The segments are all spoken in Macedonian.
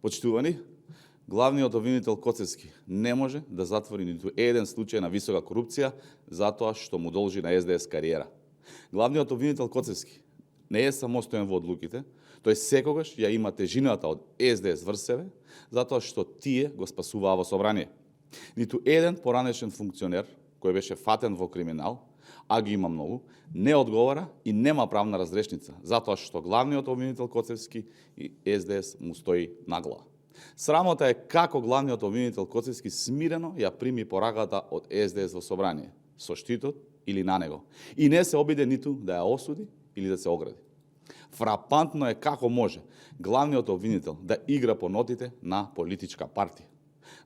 Почитувани, главниот обвинител Коцевски не може да затвори ниту еден случај на висока корупција затоа што му должи на СДС кариера. Главниот обвинител Коцевски не е самостоен во одлуките, тој секогаш ја има тежината од СДС врз себе, затоа што тие го спасуваа во собрание. Ниту еден поранешен функционер кој беше фатен во криминал, а ги има многу, не одговара и нема правна разрешница, затоа што главниот обвинител Коцевски и СДС му стои наглава. Срамота е како главниот обвинител Коцевски смирено ја прими пораката од СДС во собрание, со штитот или на него, и не се обиде ниту да ја осуди или да се огради. Фрапантно е како може главниот обвинител да игра по нотите на политичка партија.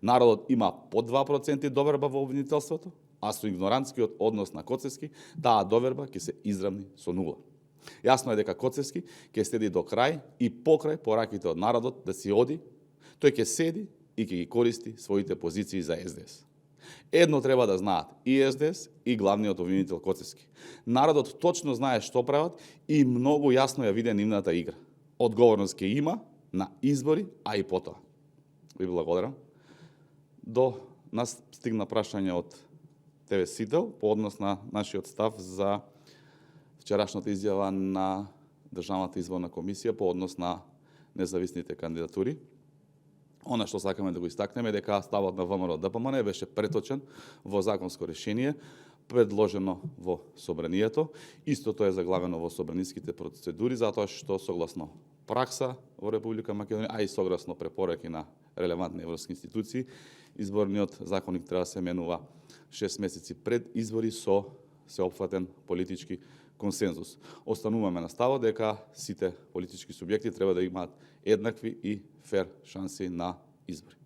Народот има по 2% доверба во обвинителството, а со игнорантскиот однос на Коцевски, таа доверба ќе се изравни со нула. Јасно е дека Коцевски ќе следи до крај и покрај пораките од народот да си оди, тој ќе седи и ќе ги користи своите позиции за СДС. Едно треба да знаат и СДС и главниот обвинител Коцевски. Народот точно знае што прават и многу јасно ја виде нивната игра. Одговорност ќе има на избори, а и потоа. Ви благодарам. До нас стигна прашање од ТВ Сител по однос на нашиот став за вчерашната изјава на Државната изборна комисија по однос на независните кандидатури. Она што сакаме да го истакнеме е дека ставот на ВМРО ДПМН беше преточен во законско решение, предложено во собранието. Истото е заглавено во собраниските процедури, затоа што согласно пракса во Република Македонија, а и согласно препораки на релевантни европски институции, изборниот законник треба да се менува 6 месеци пред избори со сеопфатен политички консензус. Остануваме на ставот дека сите политички субјекти треба да имаат еднакви и фер шанси на избори.